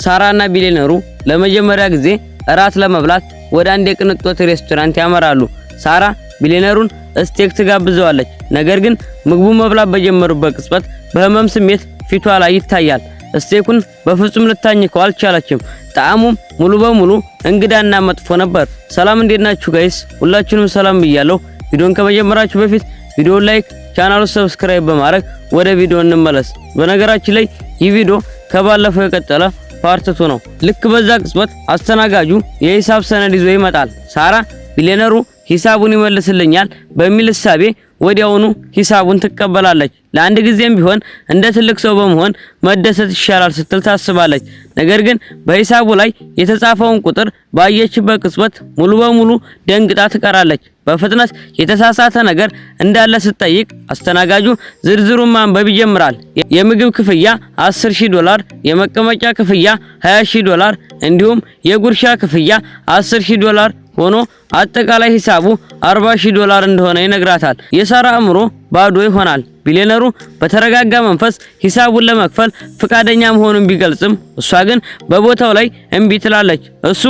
ሳራና ቢሊነሩ ለመጀመሪያ ጊዜ እራት ለመብላት ወደ አንድ የቅንጦት ሬስቶራንት ያመራሉ። ሳራ ቢሊነሩን ስቴክ ትጋብዘዋለች። ነገር ግን ምግቡ መብላት በጀመሩበት ቅጽበት በህመም ስሜት ፊቷ ላይ ይታያል። ስቴኩን በፍጹም ልታኝከው አልቻለችም። ጣዕሙም ሙሉ በሙሉ እንግዳና መጥፎ ነበር። ሰላም እንዴት ናችሁ ጋይስ? ሁላችሁንም ሰላም ብያለሁ። ቪዲዮን ከመጀመራችሁ በፊት ቪዲዮ ላይክ፣ ቻናሉን ሰብስክራይብ በማድረግ ወደ ቪዲዮ እንመለስ። በነገራችን ላይ ይህ ቪዲዮ ከባለፈው የቀጠለ ፓርት 2 ነው። ልክ በዛ ቅጽበት አስተናጋጁ የሂሳብ ሰነድ ይዞ ይመጣል። ሳራ ቢሊነሩ ሂሳቡን ይመልስልኛል በሚል እሳቤ ወዲያውኑ ሂሳቡን ትቀበላለች። ለአንድ ጊዜም ቢሆን እንደ ትልቅ ሰው በመሆን መደሰት ይሻላል ስትል ታስባለች። ነገር ግን በሂሳቡ ላይ የተጻፈውን ቁጥር ባየችበት ቅጽበት ሙሉ በሙሉ ደንግጣ ትቀራለች። በፍጥነት የተሳሳተ ነገር እንዳለ ስትጠይቅ አስተናጋጁ ዝርዝሩን ማንበብ ይጀምራል። የምግብ ክፍያ $10,000፣ የመቀመጫ ክፍያ $20,000 እንዲሁም የጉርሻ ክፍያ $10,000 ሆኖ አጠቃላይ ሂሳቡ $40,000 እንደሆነ ይነግራታል። የሳራ አእምሮ ባዶ ይሆናል። ቢሊነሩ በተረጋጋ መንፈስ ሂሳቡን ለመክፈል ፍቃደኛ መሆኑን ቢገልጽም እሷ ግን በቦታው ላይ እምቢ ትላለች። እሱ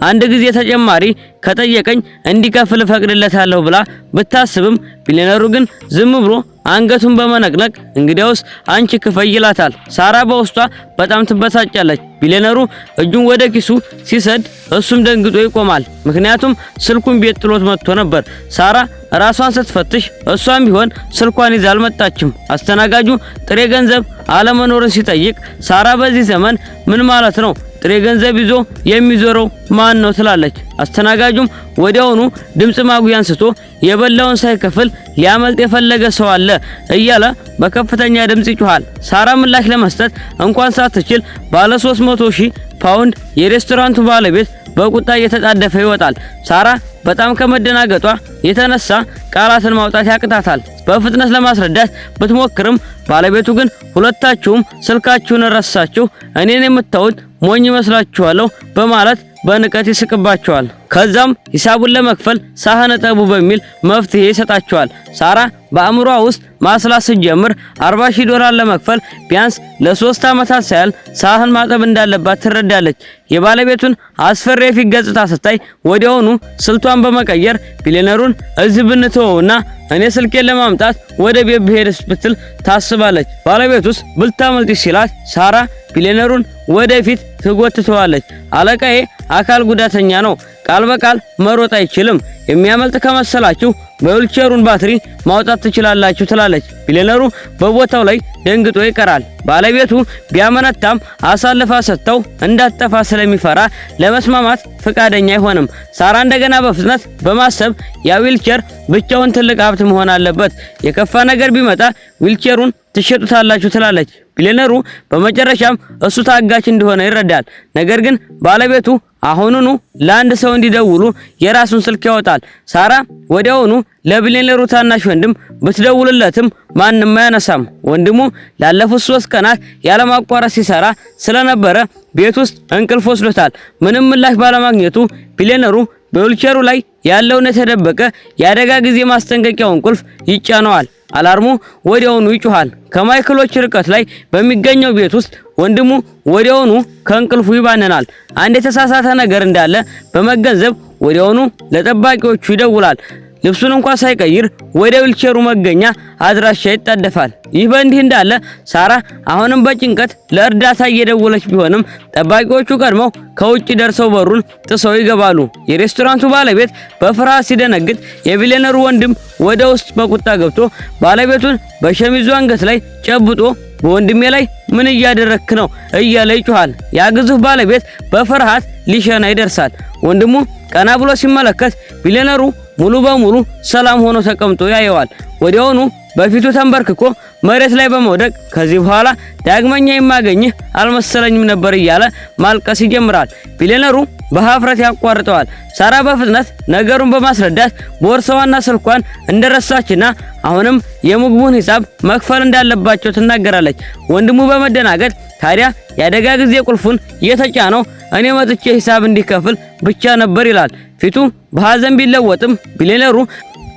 አንድ ጊዜ ተጨማሪ ከጠየቀኝ እንዲከፍል ፈቅድለታለሁ ብላ ብታስብም ቢሊነሩ ግን ዝም ብሎ አንገቱን በመነቅነቅ እንግዲያውስ አንቺ ክፈይ ይላታል። ሳራ በውስጧ በጣም ትበሳጫለች። ቢሊነሩ እጁን ወደ ኪሱ ሲሰድ እሱም ደንግጦ ይቆማል። ምክንያቱም ስልኩን ቤት ጥሎት መጥቶ ነበር። ሳራ ራሷን ስትፈትሽ እሷም ቢሆን ስልኳን ይዛ አልመጣችም። አስተናጋጁ ጥሬ ገንዘብ አለመኖርን ሲጠይቅ ሳራ በዚህ ዘመን ምን ማለት ነው? ጥሬ ገንዘብ ይዞ የሚዞረው ማን ነው ትላለች። አስተናጋጁም ወዲያውኑ ድምጽ ማጉያ አንስቶ የበላውን ሳይከፍል ሊያመልጥ የፈለገ ሰው አለ እያለ በከፍተኛ ድምጽ ይጮሃል። ሳራ ምላሽ ለመስጠት እንኳን ሳትችል ባለ 300,000 ፓውንድ የሬስቶራንቱ ባለቤት በቁጣ እየተጣደፈ ይወጣል። ሳራ በጣም ከመደናገጧ የተነሳ ቃላትን ማውጣት ያቅታታል። በፍጥነት ለማስረዳት ብትሞክርም ባለቤቱ ግን ሁለታችሁም ስልካችሁን ረሳችሁ፣ እኔን የምታዩት ሞኝ መስላችኋለሁ በማለት በንቀት ይስቅባቸዋል። ከዛም ሂሳቡን ለመክፈል ሳህን ጠቡ በሚል መፍትሄ ይሰጣቸዋል። ሳራ በአእምሯ ውስጥ ማስላት ስትጀምር $40,000 ለመክፈል ቢያንስ ለ3 ዓመታት ሳይል ሳህን ማጠብ እንዳለባት ትረዳለች። የባለቤቱን አስፈሪ የፊት ገጽታ ስታይ ወዲያውኑ ስልቷን በመቀየር ቢሊነሩን እዚህ ብንተወውና እኔ ስልኬን ለማምጣት ወደ ቤት ብሄድስ ብትል ታስባለች። ባለቤቱስ ብልታመልጥ ሲላት ሳራ ቢሊነሩን ወደፊት ትጎትተዋለች። አለቃዬ አካል ጉዳተኛ ነው፣ ቃል በቃል መሮጥ አይችልም። የሚያመልጥ ከመሰላችሁ በዊልቸሩን ባትሪ ማውጣት ትችላላችሁ ትላለች። ቢሊነሩ በቦታው ላይ ደንግጦ ይቀራል። ባለቤቱ ቢያመነታም አሳልፋ ሰጥተው እንዳትጠፋ ስለሚፈራ ለመስማማት ፍቃደኛ አይሆንም። ሳራ እንደገና በፍጥነት በማሰብ ያ ዊልቸር ብቻውን ትልቅ ሀብት መሆን አለበት፣ የከፋ ነገር ቢመጣ ዊልቸሩን ትሸጡታላችሁ ትላለች። ቢሊነሩ በመጨረሻም እሱ ታጋች እንደሆነ ይረዳል። ነገር ግን ባለቤቱ አሁኑኑ ለአንድ ሰው እንዲደውሉ የራሱን ስልክ ያወጣል። ሳራ ወዲያውኑ ለቢሊነሩ ታናሽ ወንድም ብትደውልለትም ማንም አያነሳም። ወንድሙ ላለፉት 3 ቀናት ያለማቋረጥ ሲሰራ ስለነበረ ቤት ውስጥ እንቅልፍ ወስዶታል። ምንም ምላሽ ባለማግኘቱ ቢሊነሩ በዊልቸሩ ላይ ያለውን የተደበቀ የአደጋ ጊዜ ማስጠንቀቂያውን ቁልፍ ይጫነዋል። አላርሙ ወዲያውኑ ይጮሃል። ከማይክሎች ርቀት ላይ በሚገኘው ቤት ውስጥ ወንድሙ ወዲያውኑ ከእንቅልፉ ይባነናል። አንድ የተሳሳተ ነገር እንዳለ በመገንዘብ ወዲያውኑ ለጠባቂዎቹ ይደውላል። ልብሱን እንኳን ሳይቀይር ወደ ዊልቸሩ መገኛ አድራሻ ይጣደፋል። ይህ በእንዲህ እንዳለ ሳራ አሁንም በጭንቀት ለእርዳታ እየደወለች ቢሆንም ጠባቂዎቹ ቀድመው ከውጭ ደርሰው በሩን ጥሰው ይገባሉ። የሬስቶራንቱ ባለቤት በፍርሃት ሲደነግጥ የቢሊነሩ ወንድም ወደ ውስጥ በቁጣ ገብቶ ባለቤቱን በሸሚዙ አንገት ላይ ጨብጦ በወንድሜ ላይ ምን እያደረክ ነው እያለ ይጮሃል። ያ ግዙፍ ባለቤት በፍርሃት ሊሸና ይደርሳል። ወንድሙ ቀና ብሎ ሲመለከት ቢሊነሩ ሙሉ በሙሉ ሰላም ሆኖ ተቀምጦ ያየዋል። ወዲያውኑ በፊቱ ተንበርክኮ መሬት ላይ በመውደቅ ከዚህ በኋላ ዳግመኛ የማገኝህ አልመሰለኝም ነበር እያለ ማልቀስ ይጀምራል። ቢሊነሩ በሀፍረት ያቋርጠዋል። ሳራ በፍጥነት ነገሩን በማስረዳት ቦርሳዋና ስልኳን እንደረሳችና አሁንም የምግቡን ሂሳብ መክፈል እንዳለባቸው ትናገራለች። ወንድሙ በመደናገጥ ታዲያ የአደጋ ጊዜ ቁልፉን የተጫነው እኔ መጥቼ ሂሳብ እንዲከፍል ብቻ ነበር ይላል። ፊቱ በሐዘን ቢለወጥም ቢሊነሩ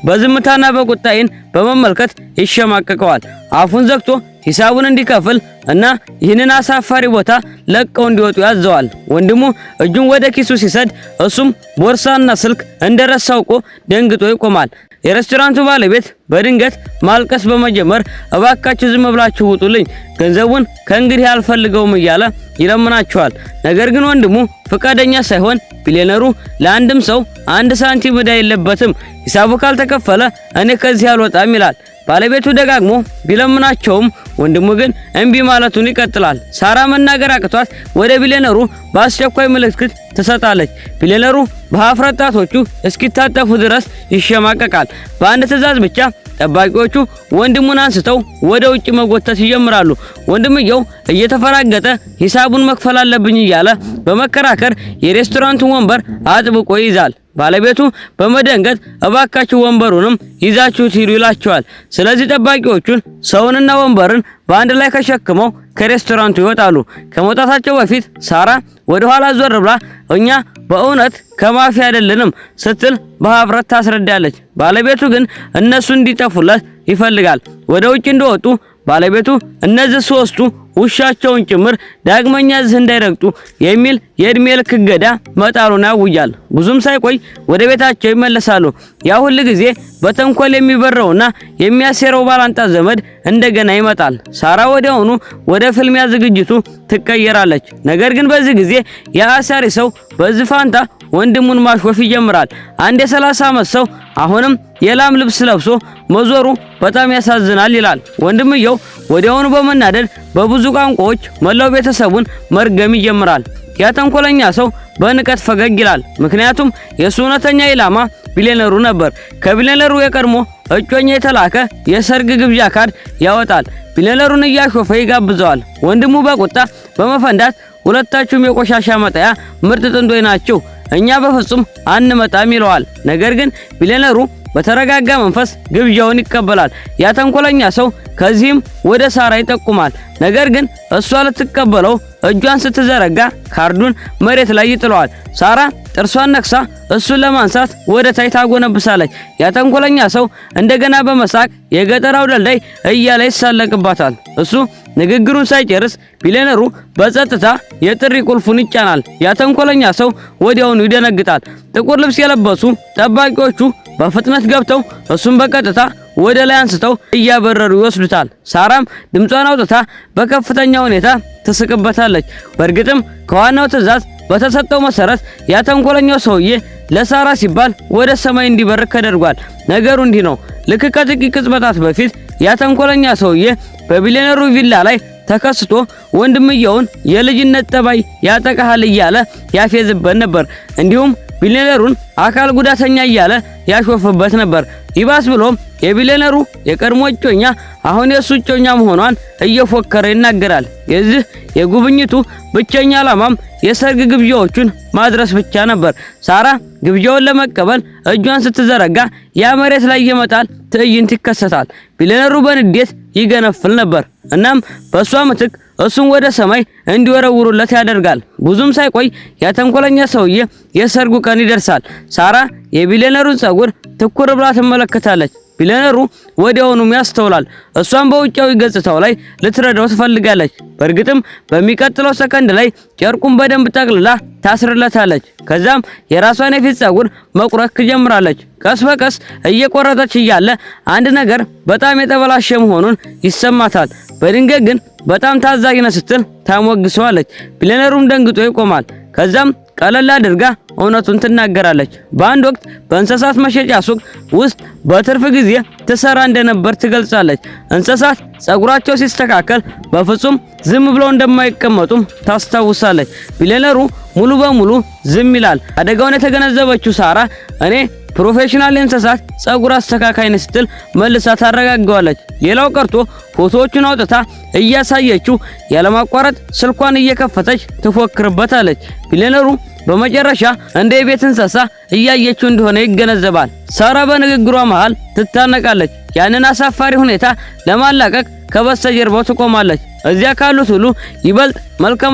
በዝምታና በቁጣ ዓይን በመመልከት ይሸማቀቀዋል። አፉን ዘግቶ ሂሳቡን እንዲከፍል እና ይህንን አሳፋሪ ቦታ ለቀው እንዲወጡ ያዘዋል። ወንድሙ እጁን ወደ ኪሱ ሲሰድ እሱም ቦርሳና ስልክ እንደረሳው እኮ ደንግጦ ይቆማል። የሬስቶራንቱ ባለቤት በድንገት ማልቀስ በመጀመር እባካችሁ ዝም ብላችሁ ውጡልኝ፣ ገንዘቡን ከእንግዲህ አልፈልገውም እያለ ይለምናቸዋል። ነገር ግን ወንድሙ ፈቃደኛ ሳይሆን ቢሊየነሩ ለአንድም ሰው 1 ሳንቲም ዕዳ የለበትም፣ ሂሳቡ ካልተከፈለ እኔ ከዚህ አልወጣም ይላል። ባለቤቱ ደጋግሞ ቢለምናቸውም ወንድሙ ግን እምቢ ማለቱን ይቀጥላል። ሳራ መናገር አቅቷት ወደ ቢሊየነሩ በአስቸኳይ ምልክት ትሰጣለች። ቢሊየነሩ በሀፍረት ጣቶቹ እስኪታጠፉ ድረስ ይሸማቀቃል። በአንድ ትዕዛዝ ብቻ ጠባቂዎቹ ወንድሙን አንስተው ወደ ውጭ መጎተት ይጀምራሉ። ወንድምየው እየተፈራገጠ ሂሳቡን መክፈል አለብኝ እያለ በመከራከር የሬስቶራንቱን ወንበር አጥብቆ ይይዛል። ባለቤቱ በመደንገጥ እባካችሁ ወንበሩንም ይዛችሁት ሂዱ ይላቸዋል። ስለዚህ ጠባቂዎቹን ሰውንና ወንበርን በአንድ ላይ ተሸክመው ከሬስቶራንቱ ይወጣሉ። ከመውጣታቸው በፊት ሳራ ወደ ኋላ ዞር ብላ እኛ በእውነት ከማፊያ አይደለንም ስትል በሀፍረት ታስረዳለች። ባለቤቱ ግን እነሱ እንዲጠፉለት ይፈልጋል። ወደ ውጭ እንደወጡ ባለቤቱ እነዚህ ሶስቱ ውሻቸውን ጭምር ዳግመኛ እዚህ እንዳይረግጡ የሚል የእድሜ ልክ እገዳ መጣሉን ያውጃል። ብዙም ሳይቆይ ወደ ቤታቸው ይመለሳሉ። ያ ሁሉ ጊዜ በተንኮል የሚበረውና የሚያሴረው ባላንጣ ዘመድ እንደገና ይመጣል። ሳራ ወዲያውኑ ወደ ፍልሚያ ዝግጅቱ ትቀየራለች። ነገር ግን በዚህ ጊዜ የአሳሪ ሰው በዚህ ፋንታ ወንድሙን ማሾፍ ይጀምራል። አንድ የ30 ዓመት ሰው አሁንም የላም ልብስ ለብሶ መዞሩ በጣም ያሳዝናል ይላል። ወንድምየው ወዲያውኑ በመናደድ በብዙ ቋንቋዎች መላው ቤተሰቡን መርገም ይጀምራል። ያ ተንኮለኛ ሰው በንቀት ፈገግ ይላል። ምክንያቱም የሱ እውነተኛ ኢላማ ቢሊየነሩ ነበር። ከቢሊየነሩ የቀድሞ እጮኛ የተላከ የሰርግ ግብዣ ካርድ ያወጣል። ቢሊየነሩን እያሾፈ ይጋብዘዋል። ወንድሙ በቁጣ በመፈንዳት ሁለታችሁም የቆሻሻ መጣያ ምርጥ ጥንዶች ናችሁ፣ እኛ በፍጹም አንመጣም ይለዋል። ነገር ግን ቢሊየነሩ በተረጋጋ መንፈስ ግብዣውን ይቀበላል። ያ ተንኮለኛ ሰው ከዚህም ወደ ሳራ ይጠቁማል። ነገር ግን እሷ ልትቀበለው እጇን ስትዘረጋ ካርዱን መሬት ላይ ይጥለዋል። ሳራ ጥርሷን ነክሳ እሱን ለማንሳት ወደ ታይ ታጎነብሳለች። ያ ተንኮለኛ ሰው እንደገና በመሳቅ የገጠራው ደልዳይ እያለ ይሳለቅባታል። እሱ ንግግሩን ሳይጨርስ ቢሊየነሩ በጸጥታ የጥሪ ቁልፉን ይጫናል። ያ ተንኮለኛ ሰው ወዲያውኑ ይደነግጣል። ጥቁር ልብስ የለበሱ ጠባቂዎቹ በፍጥነት ገብተው እሱን በቀጥታ ወደ ላይ አንስተው እያበረሩ ይወስዱታል። ሳራም ድምጿን አውጥታ በከፍተኛ ሁኔታ ትስቅበታለች። በእርግጥም ከዋናው ትዕዛዝ በተሰጠው መሰረት ያ ተንኮለኛው ሰውዬ ለሳራ ሲባል ወደ ሰማይ እንዲበር ተደርጓል። ነገሩ እንዲህ ነው። ልክ ከጥቂት ቅጽበታት በፊት ያ ተንኮለኛ ሰውዬ በቢሊየነሩ ቪላ ላይ ተከስቶ ወንድምየውን የልጅነት ጠባይ ያጠቃሃል እያለ ያፌዝበት ነበር። እንዲሁም ቢሊየነሩን አካል ጉዳተኛ እያለ ያሾፈበት ነበር። ይባስ ብሎም የቢሊየነሩ የቀድሞ እጮኛ አሁን የሱ እጮኛ መሆኗን እየፎከረ ይናገራል። የዚህ የጉብኝቱ ብቸኛ ዓላማም የሰርግ ግብዣዎቹን ማድረስ ብቻ ነበር። ሳራ ግብዣውን ለመቀበል እጇን ስትዘረጋ ያ መሬት ላይ የመጣል ትዕይንት ይከሰታል። ቢሊየነሩ በንዴት ይገነፍል ነበር። እናም በሷ ምትክ እሱን ወደ ሰማይ እንዲወረውሩለት ያደርጋል። ብዙም ሳይቆይ ያ ተንኮለኛ ሰውዬ የሰርጉ ቀን ይደርሳል። ሳራ የቢሊየነሩን ጸጉር ትኩር ብላ ትመለከታለች። ቢሊየነሩ ወዲያውኑም ያስተውላል። እሷም በውጫዊ ገጽታው ላይ ልትረዳው ትፈልጋለች። በእርግጥም በሚቀጥለው ሰከንድ ላይ ጨርቁን በደንብ ጠቅልላ ታስርለታለች። ከዛም የራሷን የፊት ጸጉር መቁረጥ ትጀምራለች። ቀስ በቀስ እየቆረጠች እያለ አንድ ነገር በጣም የተበላሸ መሆኑን ይሰማታል። በድንገት ግን በጣም ታዛዥ ነህ ስትል ታሞግሰዋለች። ቢሊየነሩም ደንግጦ ይቆማል። ከዛም ቀለል አድርጋ እውነቱን ትናገራለች። በአንድ ወቅት በእንስሳት መሸጫ ሱቅ ውስጥ በትርፍ ጊዜ ትሰራ እንደነበር ትገልጻለች። እንስሳት ጸጉራቸው ሲስተካከል በፍጹም ዝም ብለው እንደማይቀመጡም ታስታውሳለች። ቢሊየነሩ ሙሉ በሙሉ ዝም ይላል። አደጋውን የተገነዘበችው ሳራ እኔ ፕሮፌሽናል የእንስሳት ጸጉር አስተካካይ ነኝ ስትል መልሳ ታረጋጋዋለች። ሌላው ቀርቶ ፎቶዎቹን አውጥታ እያሳየችው ያለማቋረጥ ስልኳን እየከፈተች ትፎክርበታለች። ቢሊየነሩ በመጨረሻ እንደ የቤት እንስሳ እያየችው እንደሆነ ይገነዘባል። ሳራ በንግግሯ መሃል ትታነቃለች። ያንን አሳፋሪ ሁኔታ ለማላቀቅ ከበስተጀርባው ትቆማለች። እዚያ ካሉት ሁሉ ይበልጥ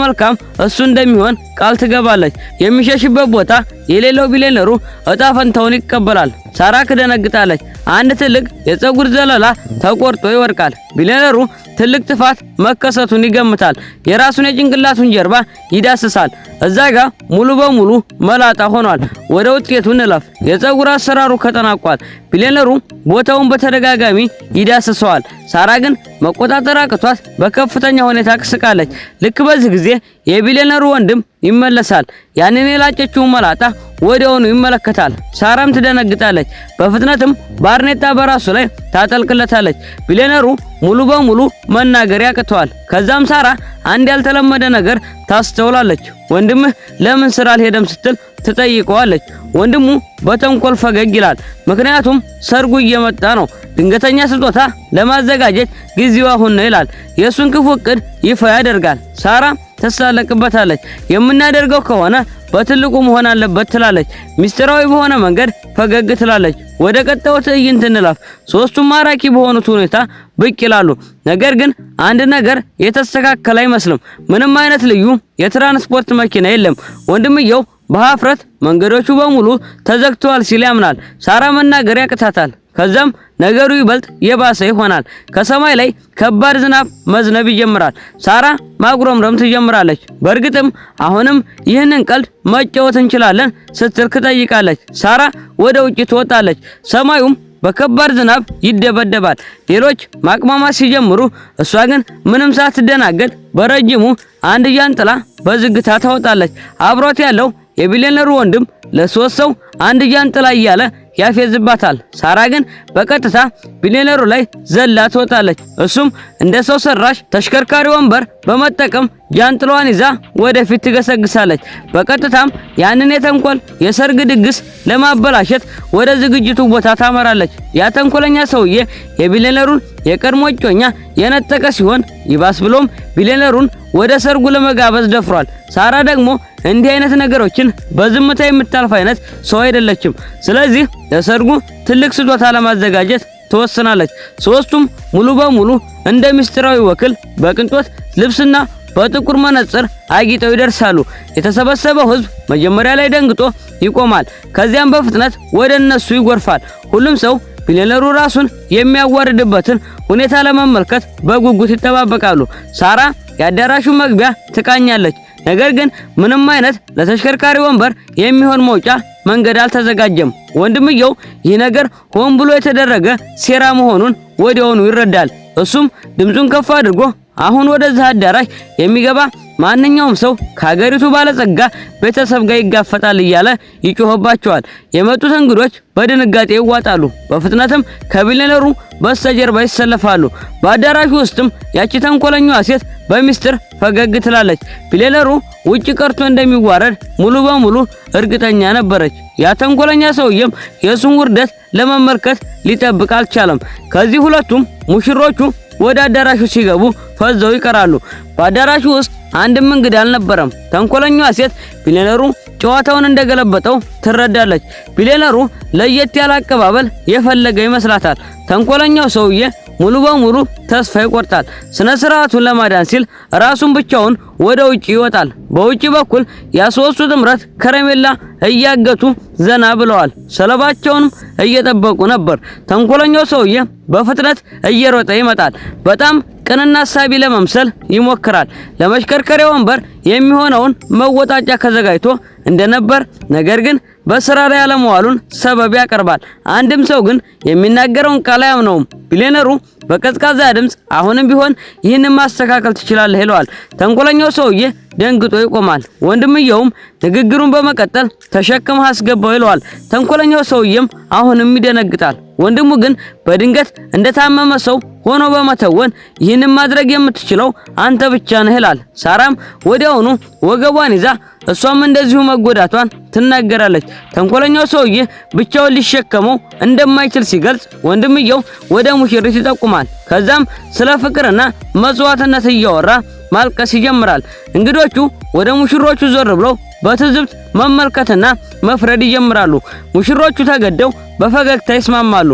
መልካም እሱ እንደሚሆን ቃል ትገባለች። የሚሸሽበት ቦታ የሌለው ቢሊየነሩ እጣ ፈንታውን ይቀበላል። ሳራ ትደነግጣለች። አንድ ትልቅ የፀጉር ዘለላ ተቆርጦ ይወድቃል። ቢሊየነሩ ትልቅ ጥፋት መከሰቱን ይገምታል። የራሱን የጭንቅላቱን ጀርባ ይዳስሳል። እዛ ጋር ሙሉ በሙሉ መላጣ ሆኗል። ወደ ውጤቱ እንለፍ። የፀጉር አሰራሩ ከተናቋል። ቢሊየነሩ ቦታውን በተደጋጋሚ ይዳስሰዋል። ሳራ ግን መቆጣጠር አቅቷት በከፍተኛ ሁኔታ ትስቃለች። ልክ በዚህ ጊዜ የቢሊየነሩ ወንድም ይመለሳል። ያንን የላጨችውን መላጣ ወዲያውኑ ይመለከታል። ሳራም ትደነግጣለች። በፍጥነትም ባርኔጣ በራሱ ላይ ታጠልቅለታለች። ቢሊየነሩ ሙሉ በሙሉ መናገር ያቅተዋል። ከዛም ሳራ አንድ ያልተለመደ ነገር ታስተውላለች። ወንድምህ ለምን ስራ አልሄደም ስትል ትጠይቀዋለች። ወንድሙ በተንኮል ፈገግ ይላል። ምክንያቱም ሰርጉ እየመጣ ነው፣ ድንገተኛ ስጦታ ለማዘጋጀት ጊዜው አሁን ነው ይላል። የሱን ክፉ እቅድ ይፋ ያደርጋል። ሳራ ተሳለቅበታለች። የምናደርገው ከሆነ በትልቁ መሆን አለበት ትላለች። ሚስጥራዊ በሆነ መንገድ ፈገግ ትላለች። ወደ ቀጣዩ ትዕይንት እንለፍ። ሶስቱም ማራኪ በሆኑት ሁኔታ ብቅ ይላሉ። ነገር ግን አንድ ነገር የተስተካከለ አይመስልም። ምንም አይነት ልዩ የትራንስፖርት መኪና የለም። ወንድምየው በሀፍረት መንገዶቹ በሙሉ ተዘግተዋል ሲል ያምናል። ሳራ መናገር ያቅታታል። ከዛም ነገሩ ይበልጥ የባሰ ይሆናል። ከሰማይ ላይ ከባድ ዝናብ መዝነብ ይጀምራል። ሳራ ማጉረምረም ትጀምራለች። በእርግጥም አሁንም ይህንን ቀልድ መጫወት እንችላለን ስትል ትጠይቃለች። ሳራ ወደ ውጪ ትወጣለች። ሰማዩም በከባድ ዝናብ ይደበደባል። ሌሎች ማቅማማት ሲጀምሩ እሷ ግን ምንም ሳትደናገጥ በረጅሙ አንድ ጃንጥላ በዝግታ ታወጣለች። አብሯት ያለው የቢሊየነሩ ወንድም ለሶስት ሰው አንድ ጃንጥላ እያለ ያፌዝባታል። ሳራ ግን በቀጥታ ቢሊየነሩ ላይ ዘላ ትወጣለች። እሱም እንደ ሰው ሰራሽ ተሽከርካሪ ወንበር በመጠቀም ጃንጥላዋን ይዛ ወደፊት ትገሰግሳለች። በቀጥታም ያንን የተንኮል የሰርግ ድግስ ለማበላሸት ወደ ዝግጅቱ ቦታ ታመራለች። ያ ተንኮለኛ ሰውዬ የቢሊየነሩን የቀድሞ እጮኛ የነጠቀ ሲሆን ይባስ ብሎም ቢሊየነሩን ወደ ሰርጉ ለመጋበዝ ደፍሯል። ሳራ ደግሞ እንዲህ አይነት ነገሮችን በዝምታ የምታልፍ አይነት ሰው አይደለችም። ስለዚህ ለሰርጉ ትልቅ ስጦታ ለማዘጋጀት ተወስናለች። ሶስቱም ሙሉ በሙሉ እንደ ሚስጥራዊ ወክል በቅንጦት ልብስና በጥቁር መነጽር አጊጠው ይደርሳሉ። የተሰበሰበው ሕዝብ መጀመሪያ ላይ ደንግጦ ይቆማል። ከዚያም በፍጥነት ወደ እነሱ ይጎርፋል። ሁሉም ሰው ቢሊየነሩ ራሱን የሚያዋርድበትን ሁኔታ ለመመልከት በጉጉት ይጠባበቃሉ። ሳራ የአዳራሹን መግቢያ ትቃኛለች። ነገር ግን ምንም አይነት ለተሽከርካሪ ወንበር የሚሆን መውጫ መንገድ አልተዘጋጀም። ወንድምየው ይህ ነገር ሆን ብሎ የተደረገ ሴራ መሆኑን ወዲያውኑ ይረዳል። እሱም ድምፁን ከፍ አድርጎ አሁን ወደዚህ አዳራሽ የሚገባ ማንኛውም ሰው ከሀገሪቱ ባለጸጋ ቤተሰብ ጋር ይጋፈጣል እያለ ይጮህባቸዋል። የመጡት እንግዶች በድንጋጤ ይዋጣሉ። በፍጥነትም ከቢሊየነሩ በስተጀርባ ይሰለፋሉ። በአዳራሹ ውስጥም ያቺ ተንኮለኛዋ ሴት በሚስጥር ፈገግ ትላለች። ቢሊየነሩ ውጪ ቀርቶ እንደሚዋረድ ሙሉ በሙሉ እርግጠኛ ነበረች። ያ ተንኮለኛ ሰውዬም የሱን ውርደት ለመመልከት ሊጠብቅ አልቻለም። ከዚህ ሁለቱም ሙሽሮቹ ወደ አዳራሹ ሲገቡ ፈዘው ይቀራሉ። በአዳራሹ ውስጥ አንድም እንግዳ አልነበረም። ተንኮለኛዋ ሴት ቢሊየነሩ ጨዋታውን እንደገለበጠው ትረዳለች። ቢሊየነሩ ለየት ያለ አቀባበል የፈለገ ይመስላታል። ተንኮለኛው ሰውዬ ሙሉ በሙሉ ተስፋ ይቆርጣል። ስነ ስርዓቱን ለማዳን ሲል ራሱን ብቻውን ወደ ውጪ ይወጣል። በውጪ በኩል ያሶስቱ ጥምረት ከረሜላ እያገቱ ዘና ብለዋል። ሰለባቸውንም እየጠበቁ ነበር። ተንኮለኛው ሰውዬ በፍጥነት እየሮጠ ይመጣል። በጣም ቅንና ሳቢ ለመምሰል ይሞክራል። ለመሽከርከሪያ ወንበር የሚሆነውን መወጣጫ ከዘጋጅቶ እንደነበር ነገር ግን በስራ ላይ ያለመዋሉን ሰበብ ያቀርባል። አንድም ሰው ግን የሚናገረውን ቃል አያምነውም። ቢሊየነሩ በቀዝቃዛ ድምፅ አሁንም ቢሆን ይህንን ማስተካከል ትችላለህ ይለዋል። ተንኮለኛው ሰውዬ ደንግጦ ይቆማል። ወንድምየውም ንግግሩን በመቀጠል ተሸክመህ አስገባው ይለዋል። ተንኮለኛው ሰውዬም አሁንም ይደነግጣል። ወንድሙ ግን በድንገት እንደታመመ ሰው ሆኖ በመተወን ይህንን ማድረግ የምትችለው አንተ ብቻ ነህ ይላል። ሳራም ወዲያውኑ ወገቧን ይዛ እሷም እንደዚሁ መጎዳቷን ትናገራለች። ተንኮለኛው ሰውዬ ብቻውን ሊሸከመው እንደማይችል ሲገልጽ ወንድምየው ወደ ሙሽሪት ይጠቁማል። ከዛም ስለ ፍቅርና መስዋዕትነት እያወራ ማልቀስ ይጀምራል። እንግዶቹ ወደ ሙሽሮቹ ዞር ብለው በትዝብት መመልከትና መፍረድ ይጀምራሉ። ሙሽሮቹ ተገደው በፈገግታ ይስማማሉ።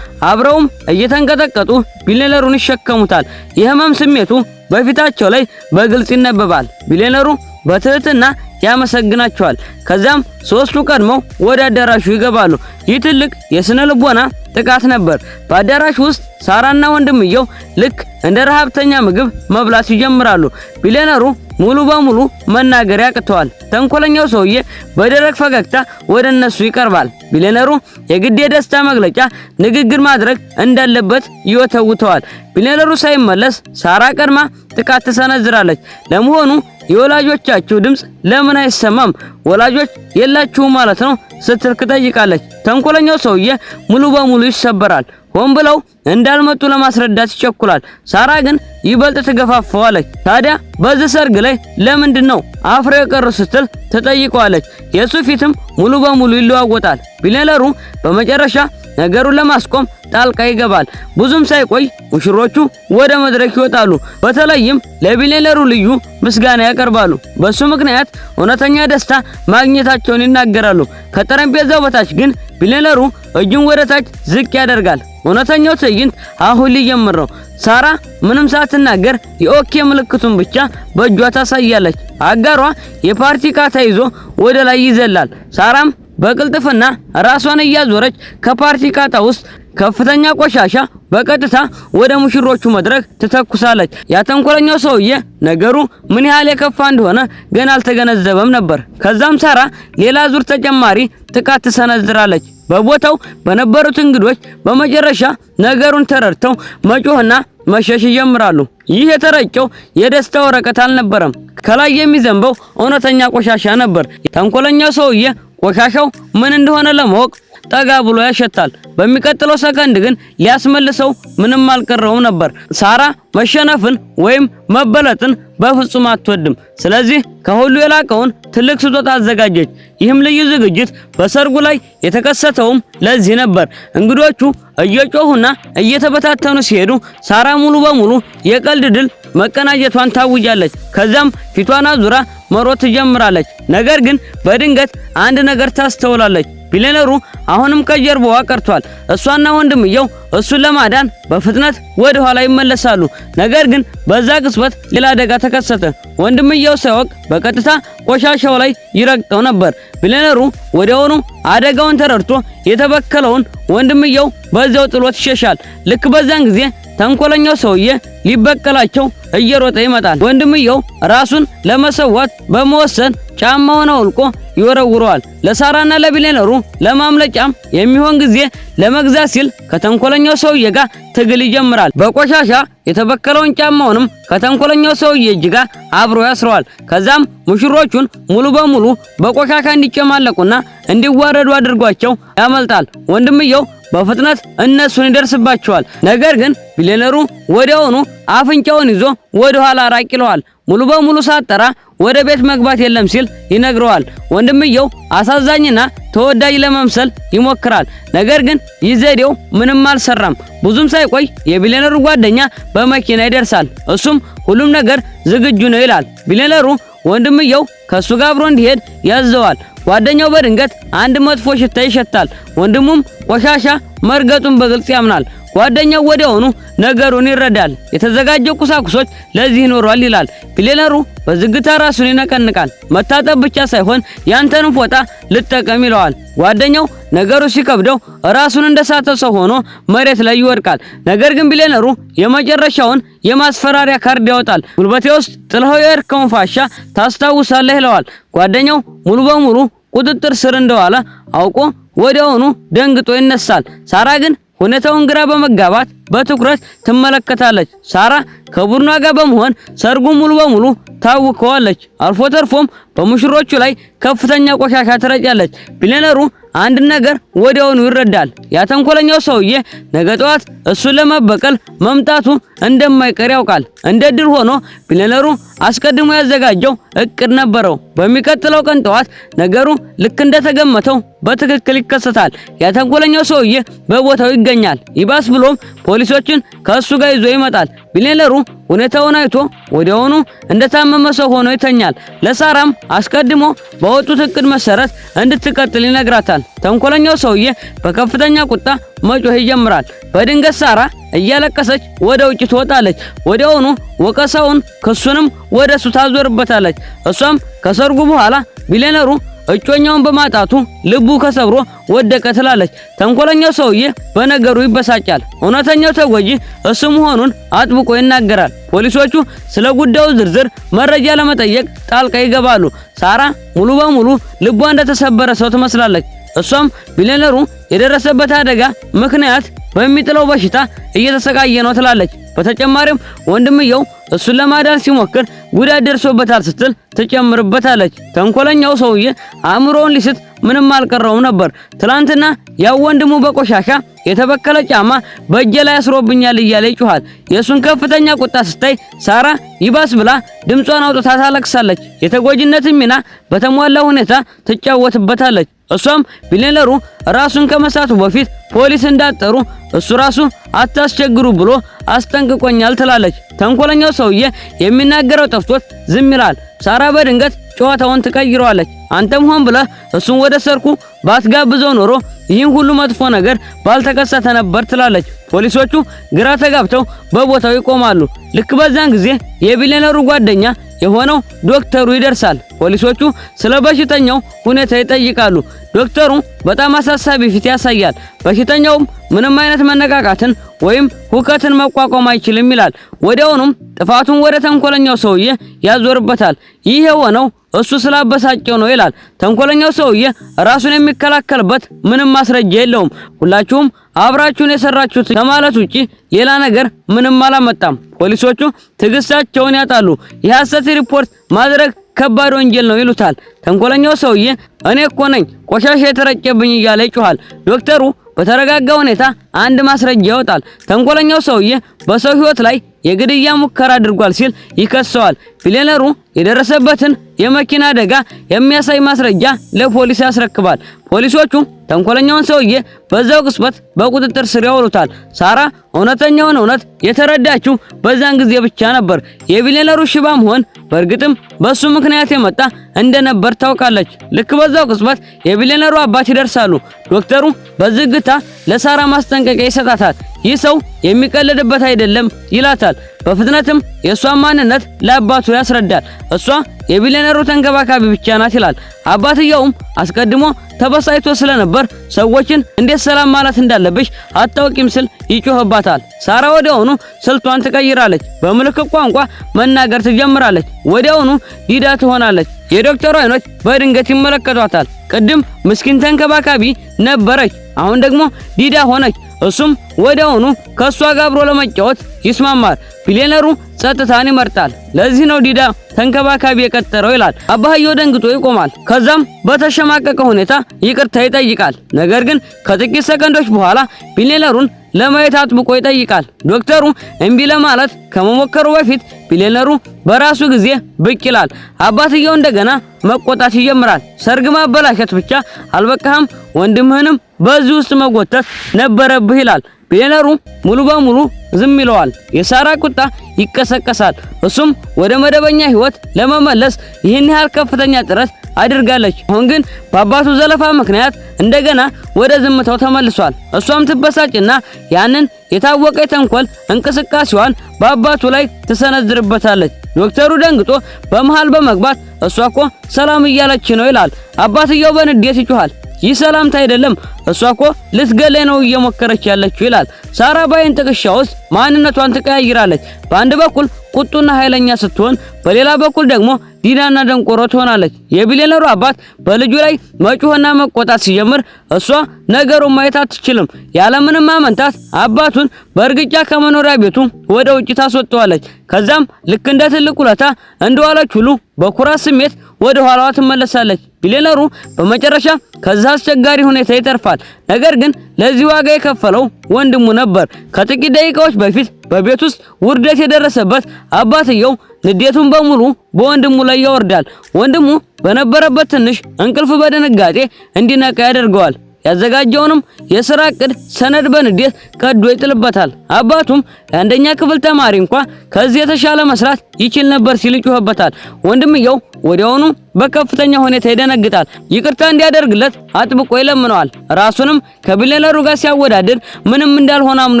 አብረውም እየተንቀጠቀጡ ቢሊየነሩን ይሸከሙታል። የህመም ስሜቱ በፊታቸው ላይ በግልጽ ይነበባል። ቢሊየነሩ በትህትና ያመሰግናቸዋል። ከዛም ሶስቱ ቀድመው ወደ አዳራሹ ይገባሉ። ይህ ትልቅ የስነ ልቦና ጥቃት ነበር። በአዳራሹ ውስጥ ሳራና ወንድምየው ልክ እንደ ረሃብተኛ ምግብ መብላት ይጀምራሉ። ቢሊየነሩ ሙሉ በሙሉ መናገር ያቅተዋል። ተንኮለኛው ሰውዬ በደረቅ ፈገግታ ወደ እነሱ ይቀርባል። ቢሊየነሩ የግድ የደስታ መግለጫ ንግግር ማድረግ እንዳለበት ይወተውተዋል። ቢሊየነሩ ሳይመለስ ሳራ ቀድማ ጥቃት ትሰነዝራለች። ለመሆኑ የወላጆቻችሁ ድምጽ ለምን አይሰማም? ወላጆች የላችሁም ማለት ነው ስትል ትጠይቃለች። ተንኮለኛው ሰውዬ ሙሉ በሙሉ ይሰበራል። ሆን ብለው እንዳልመጡ ለማስረዳት ይቸኩላል። ሳራ ግን ይበልጥ ትገፋፋዋለች። ታዲያ በዚህ ሰርግ ላይ ለምንድነው አፍረው የቀሩ ስትል ትጠይቀዋለች። የሱ ፊትም ሙሉ በሙሉ ይለዋወጣል። ቢሊየነሩ በመጨረሻ ነገሩን ለማስቆም ጣልቃ ይገባል። ብዙም ሳይቆይ ሙሽሮቹ ወደ መድረክ ይወጣሉ። በተለይም ለቢሊየነሩ ልዩ ምስጋና ያቀርባሉ። በሱ ምክንያት እውነተኛ ደስታ ማግኘታቸውን ይናገራሉ። ከጠረጴዛው በታች ግን ቢሊየነሩ እጁን ወደ ታች ዝቅ ያደርጋል። እውነተኛው ትዕይንት አሁን ሊጀምር ነው። ሳራ ምንም ሳትናገር የኦኬ ምልክቱን ብቻ በእጇ ታሳያለች። አጋሯ የፓርቲ ካታ ይዞ ወደ ላይ ይዘላል። ሳራም በቅልጥፍና ራሷን እያዞረች ከፓርቲ ካታ ውስጥ ከፍተኛ ቆሻሻ በቀጥታ ወደ ሙሽሮቹ መድረክ ትተኩሳለች። ያተንኮለኛው ሰውዬ ነገሩ ምን ያህል የከፋ እንደሆነ ገና አልተገነዘበም ነበር። ከዛም ሳራ ሌላ ዙር ተጨማሪ ጥቃት ትሰነዝራለች። በቦታው በነበሩት እንግዶች በመጨረሻ ነገሩን ተረድተው መጮህና መሸሽ ይጀምራሉ። ይህ የተረጨው የደስታ ወረቀት አልነበረም። ከላይ የሚዘንበው እውነተኛ ቆሻሻ ነበር። ተንኮለኛው ሰውዬ ቆሻሻው ምን እንደሆነ ለማወቅ ጠጋ ብሎ ያሸታል። በሚቀጥለው ሰከንድ ግን ሊያስመልሰው ምንም አልቀረውም ነበር። ሳራ መሸነፍን ወይም መበለጥን በፍጹም አትወድም። ስለዚህ ከሁሉ የላቀውን ትልቅ ስጦታ አዘጋጀች። ይህም ልዩ ዝግጅት በሰርጉ ላይ የተከሰተውም ለዚህ ነበር። እንግዶቹ እየጮሁና እየተበታተኑ ሲሄዱ ሳራ ሙሉ በሙሉ የቀልድ ድል መቀናጀቷን ታውጃለች። ከዛም ፊቷን አዙራ መሮጥ ትጀምራለች። ነገር ግን በድንገት አንድ ነገር ታስተውላለች። ቢሊየነሩ አሁንም ከጀርባዋ ቀርቷል። እሷና ወንድምየው እሱን ለማዳን በፍጥነት ወደ ኋላ ይመለሳሉ። ነገር ግን በዛ ቅጽበት ሌላ አደጋ ተከሰተ። ወንድምየው ሳይወቅ በቀጥታ ቆሻሻው ላይ ይረግጠው ነበር። ቢሊየነሩ ወዲያውኑ አደጋውን ተረድቶ የተበከለውን ወንድምየው በዛው ጥሎት ይሸሻል። ልክ በዛን ጊዜ ተንኮለኛው ሰውዬ ሊበቀላቸው እየሮጠ ይመጣል። ወንድምየው ራሱን ለመሰዋት በመወሰን ጫማውን አውልቆ ይወረውረዋል። ለሳራና ለቢሊየነሩ ለማምለጫም የሚሆን ጊዜ ለመግዛት ሲል ከተንኮለኛው ሰውዬ ጋር ትግል ይጀምራል። በቆሻሻ የተበከለውን ጫማውንም ከተንኮለኛው ሰውዬ እጅ ጋር አብሮ ያስረዋል። ከዛም ሙሽሮቹን ሙሉ በሙሉ በቆሻሻ እንዲጨማለቁና እንዲዋረዱ አድርጓቸው ያመልጣል። ወንድምየው በፍጥነት እነሱን ይደርስባቸዋል። ነገር ግን ቢሊየነሩ ወዲያውኑ አፍንጫውን ይዞ ወደ ኋላ ራቅ ይለዋል። ሙሉ በሙሉ ሳጠራ ወደ ቤት መግባት የለም ሲል ይነግረዋል። ወንድምየው አሳዛኝና ተወዳጅ ለመምሰል ይሞክራል። ነገር ግን ይህ ዘዴው ምንም አልሰራም። ብዙም ሳይቆይ የቢሊየነሩ ጓደኛ በመኪና ይደርሳል። እሱም ሁሉም ነገር ዝግጁ ነው ይላል። ቢሊየነሩ ወንድምየው ከሱ ጋር አብሮ እንዲሄድ ያዘዋል። ጓደኛው በድንገት አንድ መጥፎ ሽታ ይሸታል። ወንድሙም ቆሻሻ መርገጡን በግልጽ ያምናል። ጓደኛው ወዲያውኑ ነገሩን ይረዳል። የተዘጋጀው ቁሳቁሶች ለዚህ ይኖራል ይላል። ቢሊየነሩ በዝግታ ራሱን ይነቀንቃል። መታጠብ ብቻ ሳይሆን ያንተንም ፎጣ ልጠቀም ይለዋል። ጓደኛው ነገሩ ሲከብደው ራሱን እንደሳተ ሰው ሆኖ መሬት ላይ ይወድቃል። ነገር ግን ቢሊየነሩ የመጨረሻውን የማስፈራሪያ ካርድ ያወጣል። ጉልበቴ ውስጥ ጥለኸው የሄድከውን ፋሻ ታስታውሳለህ ይለዋል። ጓደኛው ሙሉ በሙሉ ቁጥጥር ስር እንደዋለ አውቆ ወዲያውኑ ደንግጦ ይነሳል። ሳራ ግን ሁኔታውን ግራ በመጋባት በትኩረት ትመለከታለች። ሳራ ከቡድኗ ጋር በመሆን ሰርጉን ሙሉ በሙሉ ታውከዋለች። አልፎ ተርፎም በሙሽሮቹ ላይ ከፍተኛ ቆሻሻ ትረጫለች። ቢሊየነሩ አንድ ነገር ወዲያውኑ ይረዳል። ያተንኮለኛው ሰውዬ ነገ ጠዋት እሱን ለመበቀል መምጣቱ እንደማይቀር ያውቃል። እንደ ድል ሆኖ ቢሊየነሩ አስቀድሞ ያዘጋጀው እቅድ ነበረው። በሚቀጥለው ቀን ጠዋት ነገሩ ልክ እንደተገመተው በትክክል ይከሰታል። ያተንኮለኛው ሰውዬ በቦታው ይገኛል። ይባስ ብሎም ፖሊሶችን ከእሱ ጋር ይዞ ይመጣል። ቢሊየነሩ ሁኔታውን አይቶ ወዲያውኑ እንደታመመ ሰው ሆኖ ይተኛል። ለሳራም አስቀድሞ በወጡት እቅድ መሰረት እንድትቀጥል ይነግራታል። ተንኮለኛው ሰውዬ በከፍተኛ ቁጣ መጮህ ይጀምራል። በድንገት ሳራ እያለቀሰች ወደ ውጭ ትወጣለች። ወዲያውኑ ወቀሳውን ክሱንም ወደሱ ታዞርበታለች። እሷም ከሰርጉ በኋላ ቢሊየነሩ እጮኛውን በማጣቱ ልቡ ከሰብሮ ወደቀ ትላለች። ተንኮለኛው ሰውዬ በነገሩ ይበሳጫል። እውነተኛው ተጎጂ እሱ መሆኑን አጥብቆ ይናገራል። ፖሊሶቹ ስለ ጉዳዩ ዝርዝር መረጃ ለመጠየቅ ጣልቃ ይገባሉ። ሳራ ሙሉ በሙሉ ልቧ እንደተሰበረ ሰው ትመስላለች። እሷም ቢሊየነሩ የደረሰበት አደጋ ምክንያት በሚጥለው በሽታ እየተሰቃየ ነው ትላለች። በተጨማሪም ወንድምየው እሱን ለማዳን ሲሞክር ጉዳት ደርሶበታል ስትል ትጨምርበታለች። ተንኮለኛው ሰውዬ አእምሮውን ሊስት ምንም አልቀረውም ነበር። ትላንትና ያው ወንድሙ በቆሻሻ የተበከለ ጫማ በእጄ ላይ አስሮብኛል እያለ ይጮሃል። የሱን ከፍተኛ ቁጣ ስታይ ሳራ ይባስ ብላ ድምጿን አውጥታ ታለቅሳለች። የተጎጂነትን ሚና በተሟላ ሁኔታ ትጫወትበታለች። እሷም ቢሊየነሩ ራሱን ከመሳቱ በፊት ፖሊስ እንዳጠሩ እሱ ራሱ አታስቸግሩ ብሎ አስጠንቅቆኛል ትላለች። ተንኮለኛው ሰውዬ የሚናገረው ጠፍቶት ዝም ይላል። ሳራ በድንገት ጨዋታውን ትቀይረዋለች። አንተም ሆን ብለህ እሱን ወደ ሰርኩ ባትጋብዘው ኖሮ ይህን ሁሉ መጥፎ ነገር ባልተከሰተ ነበር ትላለች። ፖሊሶቹ ግራ ተጋብተው በቦታው ይቆማሉ። ልክ በዛን ጊዜ የቢሊየነሩ ጓደኛ የሆነው ዶክተሩ ይደርሳል። ፖሊሶቹ ስለ በሽተኛው ሁኔታ ይጠይቃሉ። ዶክተሩ በጣም አሳሳቢ ፊት ያሳያል። በሽተኛውም ምንም አይነት መነቃቃትን ወይም ሁከትን መቋቋም አይችልም ይላል። ወዲያውኑም ጥፋቱን ወደ ተንኮለኛው ሰውዬ ያዞርበታል። ይህ የሆነው እሱ ስላበሳጨው ነው ይላል። ተንኮለኛው ሰውዬ ራሱን የሚከላከልበት ምንም ማስረጃ የለውም። ሁላችሁም አብራችሁን የሰራችሁት ከማለት ውጪ ሌላ ነገር ምንም አላመጣም። ፖሊሶቹ ትዕግስታቸውን ያጣሉ። የሐሰት ሪፖርት ማድረግ ከባድ ወንጀል ነው ይሉታል። ተንኮለኛው ሰውዬ እኔ እኮ ነኝ ቆሻሻ የተረጨብኝ እያለ ይጮሃል። ዶክተሩ በተረጋጋ ሁኔታ አንድ ማስረጃ ያወጣል። ተንኮለኛው ሰውዬ በሰው ሕይወት ላይ የግድያ ሙከራ አድርጓል ሲል ይከሰዋል። ቢሊየነሩ የደረሰበትን የመኪና አደጋ የሚያሳይ ማስረጃ ለፖሊስ ያስረክባል። ፖሊሶቹ ተንኮለኛውን ሰውዬ በዛው ቅጽበት በቁጥጥር ስር ያውሉታል። ሳራ እውነተኛውን እውነት የተረዳችው በዛን ጊዜ ብቻ ነበር። የቢሊየነሩ ሽባ መሆን በእርግጥም በሱ ምክንያት የመጣ እንደነበር ታውቃለች። ልክ በዛው ቅጽበት የቢሊየነሩ አባት ይደርሳሉ። ዶክተሩ በዝግታ ለሳራ ማስጠንቀቂያ ይሰጣታል። ይህ ሰው የሚቀልድበት አይደለም ይላታል። በፍጥነትም የሷን ማንነት ለአባቱ ያስረዳል። እሷ የቢሊየነሩ ተንከባካቢ ብቻ ናት ይላል። አባትየውም አስቀድሞ ተበሳጭቶ ስለነበር ሰዎችን እንዴት ሰላም ማለት እንዳለብሽ አታውቂም ስል ይጮህባታል። ሳራ ወዲያውኑ ስልቷን ትቀይራለች። በምልክት ቋንቋ መናገር ትጀምራለች። ወዲያውኑ ዲዳ ትሆናለች። የዶክተሩ አይኖች በድንገት ይመለከቷታል። ቅድም ምስኪን ተንከባካቢ ነበረች፣ አሁን ደግሞ ዲዳ ሆነች። እሱም ወዲያውኑ ከሷ ጋር አብሮ ለመጫወት ይስማማል። ቢሊየነሩ ጸጥታን ይመርጣል። ለዚህ ነው ዲዳ ተንከባካቢ የቀጠረው ይላል። አባህየው ደንግጦ ይቆማል። ከዛም በተሸማቀቀ ሁኔታ ይቅርታ ይጠይቃል። ነገር ግን ከጥቂት ሰከንዶች በኋላ ቢሊየነሩን ለማየት አጥብቆ ይጠይቃል። ዶክተሩ እምቢ ለማለት ከመሞከሩ በፊት ቢሊየነሩ በራሱ ጊዜ ብቅ ይላል። አባትየው እንደገና መቆጣት ይጀምራል። ሰርግ ማበላሸት ብቻ አልበቃህም፣ ወንድምህንም በዚህ ውስጥ መጎተት ነበረብህ ይላል። ቢሊየነሩ ሙሉ በሙሉ ዝም ይለዋል። የሳራ ቁጣ ይቀሰቀሳል። እሱም ወደ መደበኛ ህይወት ለመመለስ ይህን ያህል ከፍተኛ ጥረት አድርጋለች። አሁን ግን በአባቱ ዘለፋ ምክንያት እንደገና ወደ ዝምታው ተመልሷል። እሷም ትበሳጭና ያንን የታወቀ የተንኮል እንቅስቃሴዋን በአባቱ ላይ ትሰነዝርበታለች። ዶክተሩ ደንግጦ በመሃል በመግባት እሷ እኮ ሰላም እያለች ነው ይላል። አባትየው በንዴት ይጮሃል። ይህ ሰላምታ አይደለም፣ እሷ እኮ ልትገለኝ ነው እየሞከረች ያለችው ይላል። ሳራ ባይን ጥቅሻ ውስጥ ማንነቷን ትቀያይራለች። በአንድ በኩል ቁጡና ኃይለኛ ስትሆን፣ በሌላ በኩል ደግሞ ዲዳና ደንቆሮ ትሆናለች። የቢሊየነሩ አባት በልጁ ላይ መጮህና መቆጣት ሲጀምር እሷ ነገሩን ማየት አትችልም። ያለምንም ማመንታት አባቱን በእርግጫ ከመኖሪያ ቤቱ ወደ ውጭ ታስወጣዋለች። ከዛም ልክ እንደ ትልቅ ውለታ እንደዋለች ሁሉ በኩራት ስሜት ወደ ኋላዋ ትመለሳለች። ቢሊየነሩ በመጨረሻ ከዛ አስቸጋሪ ሁኔታ ይተርፋል። ነገር ግን ለዚህ ዋጋ የከፈለው ወንድሙ ነበር። ከጥቂት ደቂቃዎች በፊት በቤት ውስጥ ውርደት የደረሰበት አባትየው ንዴቱን በሙሉ በወንድሙ ላይ ያወርዳል። ወንድሙ በነበረበት ትንሽ እንቅልፍ በድንጋጤ እንዲነቃ ያደርገዋል። ያዘጋጀውንም የሥራ ዕቅድ ሰነድ በንዴት ቀዶ ይጥልበታል። አባቱም የአንደኛ ክፍል ተማሪ እንኳን ከዚህ የተሻለ መስራት ይችል ነበር ሲል ይጮህበታል። ወንድምየው ወዲያውኑ በከፍተኛ ሁኔታ ይደነግጣል። ይቅርታ እንዲያደርግለት አጥብቆ ይለምነዋል። ራሱንም ከቢሊየነሩ ጋር ሲያወዳድር ምንም እንዳልሆነ አምኖ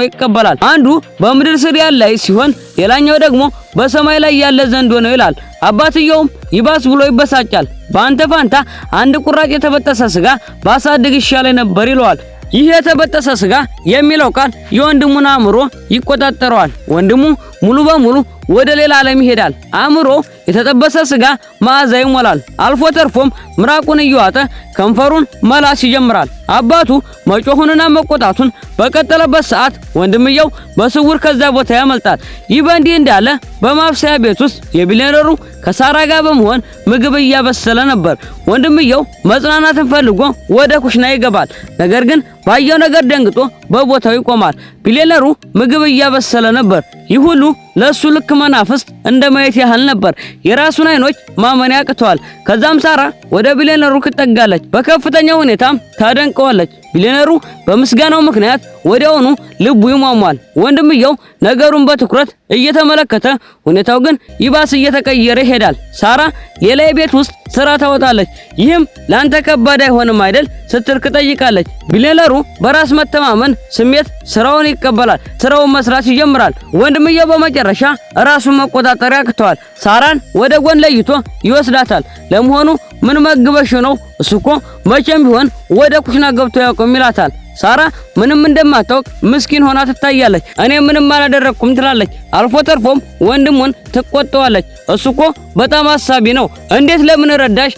ይቀበላል። አንዱ በምድር ስር ያለ ሲሆን ሌላኛው ደግሞ በሰማይ ላይ ያለ ዘንዶ ነው ይላል። አባትየውም ይባስ ብሎ ይበሳጫል። በአንተ ፋንታ አንድ ቁራጭ የተበጠሰ ስጋ ባሳድግ ይሻለኝ ነበር ይለዋል። ይህ የተበጠሰ ስጋ የሚለው ቃል የወንድሙን አእምሮ ይቆጣጠረዋል። ወንድሙ ሙሉ በሙሉ ወደ ሌላ ዓለም ይሄዳል። አእምሮ የተጠበሰ ስጋ መዓዛ ይሞላል። አልፎ ተርፎም ምራቁን እየዋጠ ከንፈሩን መላስ ይጀምራል። አባቱ መጮሁንና መቆጣቱን በቀጠለበት ሰዓት ወንድምየው በስውር ከዛ ቦታ ያመልጣል። ይህ በእንዲህ እንዳለ በማብሰያ ቤት ውስጥ የቢሊየነሩ ከሳራ ጋር በመሆን ምግብ እያበሰለ ነበር። ወንድምየው መጽናናትን ፈልጎ ወደ ኩሽና ይገባል። ነገር ግን ባየው ነገር ደንግጦ በቦታው ይቆማል። ቢሊየነሩ ምግብ እያበሰለ ነበር። ይህ ሁሉ ለሱ ልክ መናፍስት እንደ ማየት ያህል ነበር። የራሱን አይኖች ማመን ያቅተዋል። ከዛም ሳራ ወደ ቢሊየነሩ ትጠጋለች። በከፍተኛ ሁኔታም ታደንቀዋለች። ቢሊየነሩ በምስጋናው ምክንያት ወዲያውኑ ልቡ ይሟሟል። ወንድምየው ነገሩን በትኩረት እየተመለከተ ሁኔታው ግን ይባስ እየተቀየረ ይሄዳል። ሳራ ሌላ ቤት ውስጥ ስራ ታወጣለች። ይህም ላንተ ከባድ አይሆንም አይደል ስትል ትጠይቃለች። ቢሊየነሩ በራስ መተማመን ስሜት ስራውን ይቀበላል። ስራውን መስራት ይጀምራል። ወንድምየው በመጨረሻ ራሱን መቆጣጠር ያቅተዋል። ሳራን ወደ ጎን ለይቶ ይወስዳታል። ለመሆኑ ምን መግበሽ ነው? እሱኮ መቼም ቢሆን ወደ ኩሽና ገብቶ ያውቅም ይላታል። ሳራ ምንም እንደማታውቅ ምስኪን ሆና ትታያለች። እኔ ምንም አላደረኩም ትላለች። አልፎ ተርፎም ወንድሙን ትቆጣዋለች። እሱኮ በጣም አሳቢ ነው፣ እንዴት ለምን ረዳሽ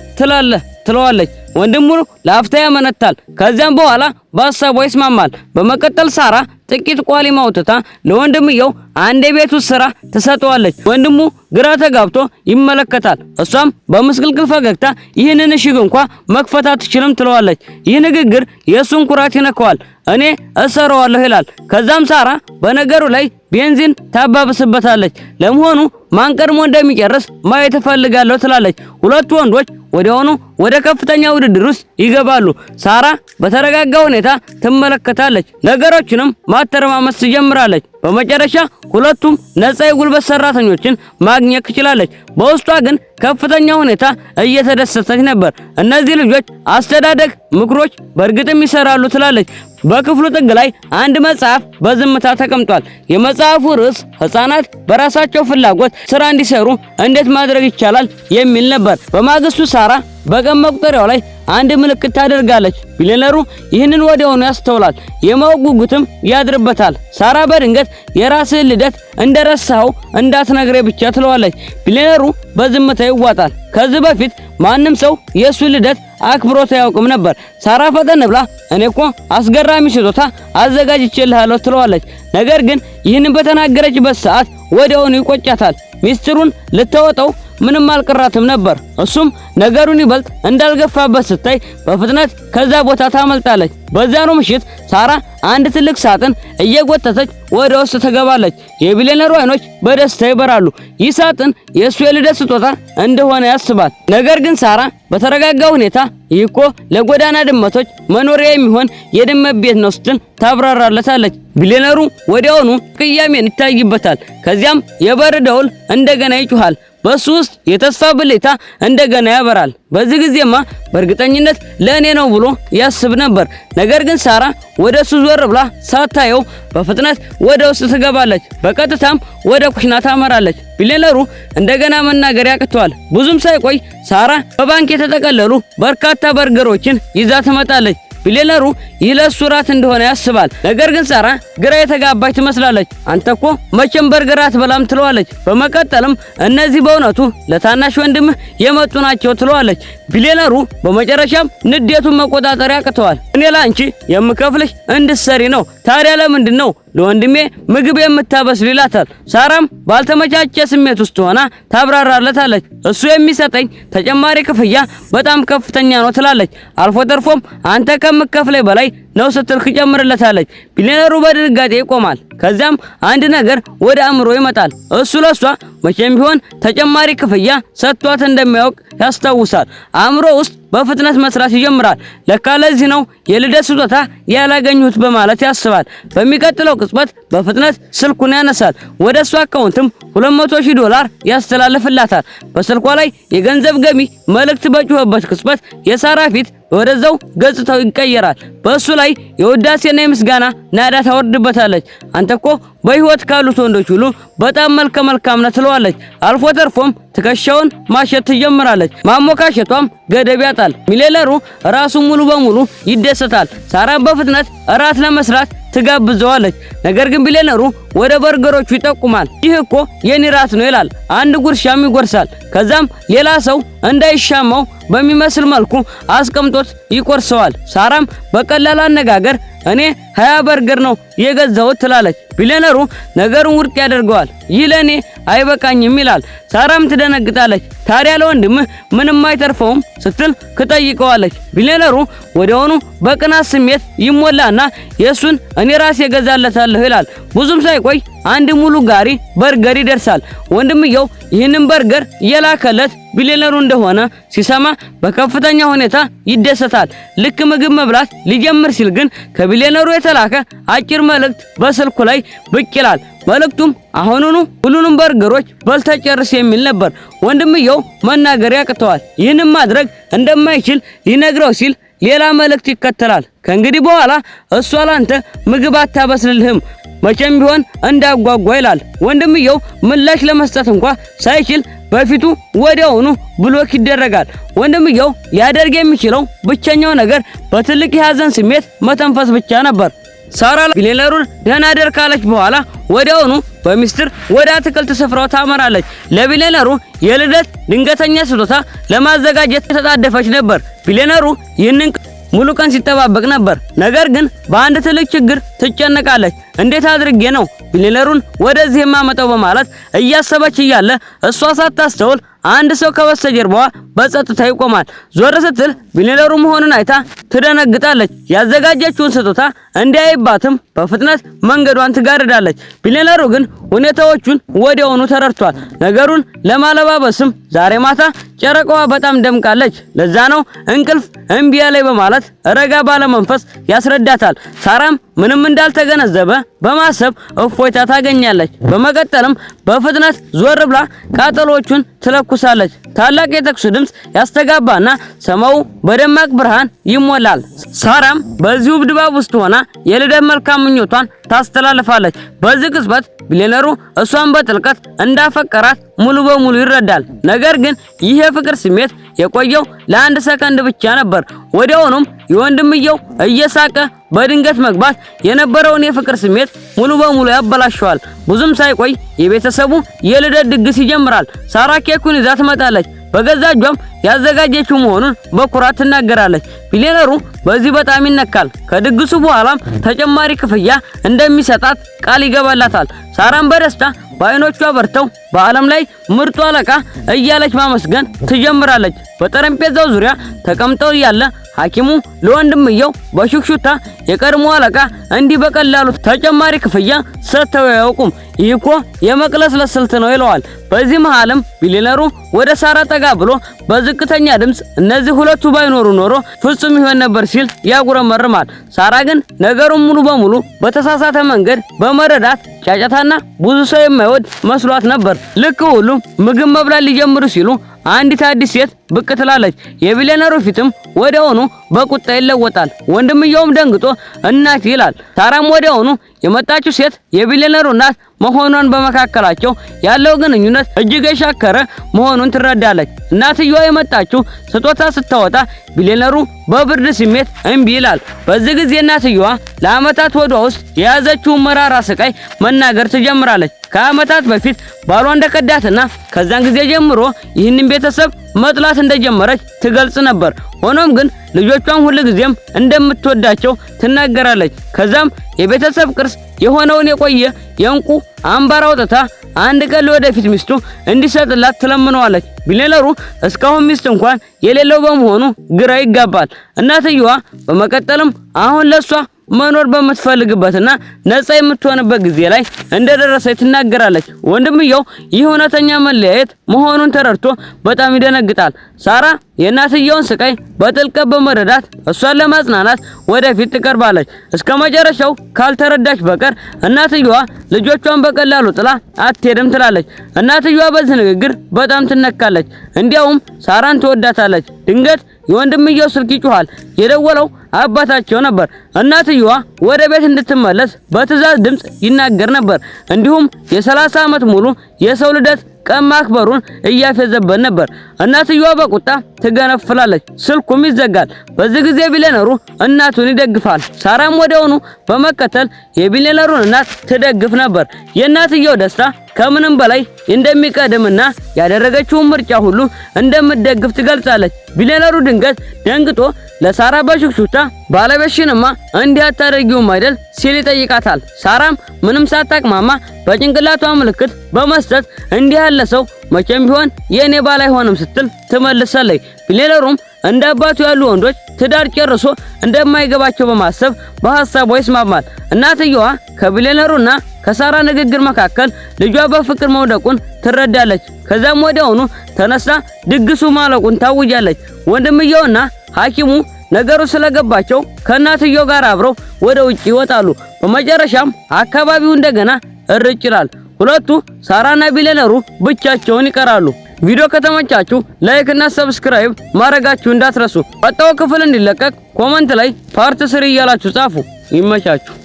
ትለዋለች። ወንድሙ ለአፍታ ያመነታል። ከዚያም በኋላ በሐሳቧ ይስማማል። በመቀጠል ሳራ ጥቂት ቋሊማ አውጥታ ለወንድምየው አንድ የቤት ውስጥ ስራ ትሰጠዋለች። ወንድሙ ግራ ተጋብቶ ይመለከታል። እሷም በምስቅልቅል ፈገግታ ይህንን እሽግ እንኳን መክፈት አትችልም ትለዋለች። ይህ ንግግር የእሱን ኩራት ይነካዋል። እኔ እሰራዋለሁ ይላል። ከዛም ሳራ በነገሩ ላይ ቤንዚን ታባብስበታለች። ለመሆኑ ማን ቀድሞ እንደሚጨርስ ማየት እፈልጋለሁ ትላለች። ሁለቱ ወንዶች ወዲያውኑ ወደ ከፍተኛ ውድድር ውስጥ ይገባሉ። ሳራ በተረጋጋ ሁኔታ ትመለከታለች። ነገሮችንም ማተረማመስ ትጀምራለች። በመጨረሻ ሁለቱም ነፃ የጉልበት ሰራተኞችን ማግኘት ትችላለች። በውስጧ ግን ከፍተኛ ሁኔታ እየተደሰተች ነበር። እነዚህ ልጆች አስተዳደግ ምክሮች በእርግጥም ይሰራሉ ትላለች። በክፍሉ ጥግ ላይ አንድ መጽሐፍ በዝምታ ተቀምጧል። የመጽሐፉ ርዕስ ሕፃናት በራሳቸው ፍላጎት ስራ እንዲሰሩ እንዴት ማድረግ ይቻላል የሚል ነበር። በማግስቱ ሳራ በቀን መቁጠሪያው ላይ አንድ ምልክት ታደርጋለች። ቢሊየነሩ ይህንን ወዲያውኑ ያስተውላል። የማወቅ ጉጉትም ያድርበታል። ሳራ በድንገት የራስህን ልደት እንደረሳኸው እንዳትነግሬ ብቻ ትለዋለች። ቢሊየነሩ በዝምታ ይዋጣል። ከዚህ በፊት ማንም ሰው የእሱን ልደት አክብሮት አያውቅም ነበር። ሳራ ፈጠን ብላ እኔ እኮ አስገራሚ ስጦታ አዘጋጅቼልሃለሁ ትለዋለች። ነገር ግን ይህንን በተናገረችበት ሰዓት ወዲያውኑ ይቆጫታል። ሚስጥሩን ልታወጣው ምንም አልቀራትም ነበር። እሱም ነገሩን ይበልጥ እንዳልገፋበት ስታይ በፍጥነት ከዛ ቦታ ታመልጣለች። በዚያኑ ምሽት ሳራ አንድ ትልቅ ሳጥን እየጎተተች ወደ ውስጥ ትገባለች። የቢሊየነሩ አይኖች በደስታ ይበራሉ። ይህ ሳጥን የእሱ የልደት ስጦታ እንደሆነ ያስባል። ነገር ግን ሳራ በተረጋጋ ሁኔታ ይህ እኮ ለጎዳና ድመቶች መኖሪያ የሚሆን የድመት ቤት ነው ስትል ታብራራለታለች። ቢሊየነሩ ወዲያውኑ ቅያሜን ይታይበታል። ከዚያም የበር ደውል እንደገና ይጮሃል። በሱ ውስጥ የተስፋ ብልታ እንደገና ያበራል። በዚህ ጊዜማ በእርግጠኝነት ለእኔ ነው ብሎ ያስብ ነበር። ነገር ግን ሳራ ወደ እሱ ዞር ብላ ሳታየው በፍጥነት ወደ ውስጥ ትገባለች። በቀጥታም ወደ ኩሽና ታመራለች። ቢሊየነሩ እንደገና መናገር ያቅተዋል። ብዙም ሳይቆይ ሳራ በባንክ የተጠቀለሉ በርካታ በርገሮችን ይዛ ትመጣለች። ቢሊየነሩ ይህ ለእሱ ራት እንደሆነ ያስባል። ነገር ግን ሳራ ግራ የተጋባች ትመስላለች። አንተ እኮ መቼም በርገር አትበላም ትለዋለች። በመቀጠልም እነዚህ በእውነቱ ለታናሽ ወንድምህ የመጡ ናቸው ትለዋለች። ቢሊየነሩ በመጨረሻም ንዴቱን መቆጣጠር ያቅተዋል። እኔ ላንቺ የምከፍልሽ እንድትሰሪ ነው። ታዲያ ለምንድን ነው ለወንድሜ ምግብ የምታበስል ይላታል። ሳራም ባልተመቻቸ ስሜት ውስጥ ሆና ታብራራለታለች። እሱ የሚሰጠኝ ተጨማሪ ክፍያ በጣም ከፍተኛ ነው ትላለች። አልፎ ተርፎም አንተ ከምከፍለኝ በላይ ነው ስትል ትጨምርለታለች። ቢሊየነሩ በድንጋጤ ይቆማል። ከዛም አንድ ነገር ወደ አእምሮ ይመጣል። እሱ ለሷ መቼም ቢሆን ተጨማሪ ክፍያ ሰጥቷት እንደማያውቅ ያስታውሳል። አእምሮ ውስጥ በፍጥነት መስራት ይጀምራል። ለካ ለዚህ ነው የልደት ስጦታ ያላገኙት በማለት ያስባል። በሚቀጥለው ቅጽበት በፍጥነት ስልኩን ያነሳል። ወደ እሱ አካውንትም $200,000 ያስተላልፍላታል። በስልኳ ላይ የገንዘብ ገቢ መልእክት በጮኸበት ቅጽበት የሳራ ፊት ወደዛው ገጽታው ይቀየራል። በእሱ ላይ የውዳሴና የምስጋና ናዳ ታወርድበታለች። አንተ እኮ በህይወት ካሉት ወንዶች ሁሉ በጣም መልካም ነህ ትለዋለች። አልፎ ተርፎም ትከሻውን ማሸት ትጀምራለች። ማሞካሸቷም ገደብ ያጣል። ሚሊየነሩ ራሱ ሙሉ በሙሉ ይደሰታል። ሳራን በፍጥነት እራት ለመስራት ትጋብዘዋለች። ነገር ግን ሚሊየነሩ ወደ በርገሮቹ ይጠቁማል። ይህ እኮ የኔ ራት ነው ይላል። አንድ ጉርሻም ይጎርሳል። ከዛም ሌላ ሰው እንዳይሻማው በሚመስል መልኩ አስቀምጦት ይቆርሰዋል። ሳራም በቀላል አነጋገር እኔ 20 በርገር ነው የገዛሁት ትላለች። ሚሊየነሩ ነገሩን ውድቅ ያደርገዋል። ይህ ለኔ አይበቃኝም ይላል። ሳራም ትደነግጣለች። ታዲያ ለወንድምህ ምንም አይተርፈውም ስትል ትጠይቀዋለች። ሚሊየነሩ ወዲያውኑ በቅናት ስሜት ይሞላና የሱን እኔ ራሴ እገዛለታለሁ ይላል። ብዙም ሳይቆይ አንድ ሙሉ ጋሪ በርገር ይደርሳል። ወንድምየው ይህንን በርገር የላከለት ሚሊየነሩ እንደሆነ ሲሰማ በከፍተኛ ሁኔታ ይደሰታል። ልክ ምግብ መብላት ሊጀምር ሲል ግን ከሚሊየነሩ የተላከ አጭር መልእክት በስልኩ ላይ ብቅ ይላል። መልእክቱም አሁኑኑ ሁሉንም በርገሮች በልተጨርስ የሚል ነበር። ወንድምየው መናገር ያቅተዋል። ይህንን ማድረግ እንደማይችል ሊነግረው ሲል ሌላ መልእክት ይከተላል። ከእንግዲህ በኋላ እሷ ላንተ ምግብ አታበስልልህም መቼም ቢሆን እንዳጓጓ ይላል። ወንድምየው ምላሽ ለመስጠት እንኳን ሳይችል በፊቱ ወዲያውኑ ብሎክ ይደረጋል። ወንድምየው ሊያደርግ የሚችለው ብቸኛው ነገር በትልቅ የሐዘን ስሜት መተንፈስ ብቻ ነበር። ሳራ ሚሊየነሩን ደህና ደር ካለች በኋላ ወዲያውኑ በሚስጥር ወደ አትክልት ስፍራው ታመራለች። ለሚሊየነሩ የልደት ድንገተኛ ስጦታ ለማዘጋጀት ተጣደፈች ነበር። ሚሊየነሩ ይህንን ሙሉ ቀን ሲጠባበቅ ነበር። ነገር ግን በአንድ ትልቅ ችግር ትጨነቃለች። እንዴት አድርጌ ነው ሚሊየነሩን ወደዚህ የማመጣው በማለት እያሰበች እያለ እሷ ሳታስተውል አንድ ሰው ከበስተጀርባዋ በጸጥታ ይቆማል። ዞር ስትል ሚሊየነሩ መሆኑን አይታ ትደነግጣለች። ያዘጋጀችውን ስጦታ እንዲያይባትም በፍጥነት መንገዷን ትጋርዳለች። ሚሊየነሩ ግን ሁኔታዎቹን ወዲያውኑ ተረድቷል። ነገሩን ለማለባበስም ዛሬ ማታ ጨረቃዋ በጣም ደምቃለች፣ ለዛ ነው እንቅልፍ እምቢ ያለኝ በማለት ረጋ ባለ መንፈስ ያስረዳታል። ሳራም ምንም እንዳልተገነዘበ በማሰብ እፎይታ ታገኛለች። በመቀጠልም በፍጥነት ዞር ብላ ቃጠሎቹን ትለኩሳለች። ታላቅ የተኩስ ድምጽ ያስተጋባና ሰማዩ በደማቅ ብርሃን ይሞላል። ሳራም በዚሁ ድባብ ውስጥ ሆና የልደት መልካም ምኞቷን ታስተላልፋለች። በዚህ ቅጽበት ሚሊየነሩ እሷን በጥልቀት እንዳፈቀራት ሙሉ በሙሉ ይረዳል። ነገር ግን ይህ የፍቅር ስሜት የቆየው ለአንድ ሰከንድ ብቻ ነበር። ወዲያውኑም የወንድምየው እየሳቀ በድንገት መግባት የነበረውን የፍቅር ስሜት ሙሉ በሙሉ ያበላሸዋል። ብዙም ሳይቆይ የቤተሰቡ የልደት ድግስ ይጀምራል። ሳራ ኬኩን ይዛ ትመጣለች። በገዛ እጇም ያዘጋጀችው መሆኑን በኩራት ትናገራለች። ሚሊየነሩ በዚህ በጣም ይነካል። ከድግሱ በኋላም ተጨማሪ ክፍያ እንደሚሰጣት ቃል ይገባላታል። ሳራም በደስታ በአይኖቿ በርተው በዓለም ላይ ምርጡ አለቃ እያለች ማመስገን ትጀምራለች። በጠረጴዛው ዙሪያ ተቀምጠው ያለ ሐኪሙ ለወንድምየው በሹክሹክታ የቀድሞ አለቃ እንዲህ በቀላሉ ተጨማሪ ክፍያ ሰጥተው አያውቁም፣ ይህ እኮ የመቅለስለስ ስልት ነው ይለዋል። በዚህ መሃልም ሚሊየነሩ ወደ ሳራ ጠጋ ብሎ በዝቅተኛ ድምጽ እነዚህ ሁለቱ ባይኖሩ ኖሮ ፍጹም ይሆን ነበር ሲል ያጉረመርማል። ሳራ ግን ነገሩን ሙሉ በሙሉ በተሳሳተ መንገድ በመረዳት ጫጫታና ብዙ ሰው የማይወድ መስሏት ነበር። ልክ ሁሉም ምግብ መብላት ሊጀምሩ ሲሉ አንዲት አዲስ ሴት ብቅ ትላለች። የሚሊየነሩ ፊትም ወዲያውኑ በቁጣ ይለወጣል። ወንድምየውም ደንግጦ እናት ይላል። ሳራም ወዲያውኑ የመጣችው ሴት የሚሊየነሩ እናት መሆኗን በመካከላቸው ያለው ግንኙነት እጅግ የሻከረ መሆኑን ትረዳለች። እናትየዋ የመጣችው ስጦታ ስታወጣ ሚሊየነሩ በብርድ ስሜት እምቢ ይላል። በዚህ ጊዜ እናትየዋ ለዓመታት ወዷ ውስጥ የያዘችውን መራራ ስቃይ መናገር ትጀምራለች። ከዓመታት በፊት ባሏ እንደከዳትና ከዛን ጊዜ ጀምሮ ይህንን ቤተሰብ መጥላት እንደጀመረች ትገልጽ ነበር። ሆኖም ግን ልጆቿን ሁሉ ጊዜም እንደምትወዳቸው ትናገራለች። ከዛም የቤተሰብ ቅርስ የሆነውን የቆየ የእንቁ አምባር አውጥታ አንድ ቀን ለወደፊት ሚስቱ እንዲሰጥላት ትለምነዋለች። ቢሊነሩ እስካሁን ሚስት እንኳን የሌለው በመሆኑ ግራ ይጋባል። እናትየዋ በመቀጠልም አሁን ለሷ መኖር በምትፈልግበትና ነፃ የምትሆንበት ጊዜ ላይ እንደደረሰች ትናገራለች። ወንድምየው ይህ እውነተኛ መለያየት መሆኑን ተረድቶ በጣም ይደነግጣል። ሳራ የእናትየውን ስቃይ በጥልቀት በመረዳት እሷን ለማጽናናት ወደፊት ትቀርባለች። እስከ መጨረሻው ካልተረዳች በቀር እናትየዋ ልጆቿን በቀላሉ ጥላ አትሄድም ትላለች። እናትየዋ በዚህ ንግግር በጣም ትነካለች። እንዲያውም ሳራን ትወዳታለች። ድንገት የወንድምየው ስልክ ይጮሃል። የደወለው አባታቸው ነበር። እናትየዋ ወደ ቤት እንድትመለስ በትዕዛዝ ድምጽ ይናገር ነበር። እንዲሁም የ30 ዓመት ሙሉ የሰው ልደት ቀን ማክበሩን እያፌዘበት ነበር። እናትየዋ በቁጣ ትገነፍላለች። ስልኩም ይዘጋል። በዚህ ጊዜ ቢሊነሩ እናቱን ይደግፋል። ሳራም ወዲያውኑ በመከተል የቢሊነሩን እናት ትደግፍ ነበር። የእናትየው ደስታ ከምንም በላይ እንደሚቀድምና ያደረገችውን ምርጫ ሁሉ እንደምትደግፍ ትገልጻለች። ቢሊነሩ ድንገት ደንግጦ ለሳራ በሹክሹክታ ባለቤትሽንማ እንዲህ አታደርጊውም አይደል ሲል ይጠይቃታል። ሳራም ምንም ሳታቅማማ በጭንቅላቷ ምልክት በመስጠት እንዲህ ያለ ሰው መቼም ቢሆን የኔ ባል አይሆንም ስትል ትመልሳለች። ቢሊነሩም እንደ አባቱ ያሉ ወንዶች ትዳር ጨርሶ እንደማይገባቸው በማሰብ በሐሳቧ ይስማማል። እናትየዋ ከቢሊነሩና ከሳራ ንግግር መካከል ልጇ በፍቅር መውደቁን ትረዳለች። ከዛም ወዲያውኑ ተነስታ ድግሱ ማለቁን ታውጃለች። ወንድምየውና ሐኪሙ ነገሩ ስለገባቸው ከእናትየው ጋር አብረው ወደ ውጪ ይወጣሉ። በመጨረሻም አካባቢው እንደገና እርጭ ይላል። ሁለቱ ሳራና ቢሊነሩ ብቻቸውን ይቀራሉ። ቪዲዮ ከተመቻችሁ ላይክ እና ሰብስክራይብ ማድረጋችሁ እንዳትረሱ። ቀጣዩ ክፍል እንዲለቀቅ ኮመንት ላይ ፓርት 3 እያላችሁ ጻፉ። ይመቻችሁ።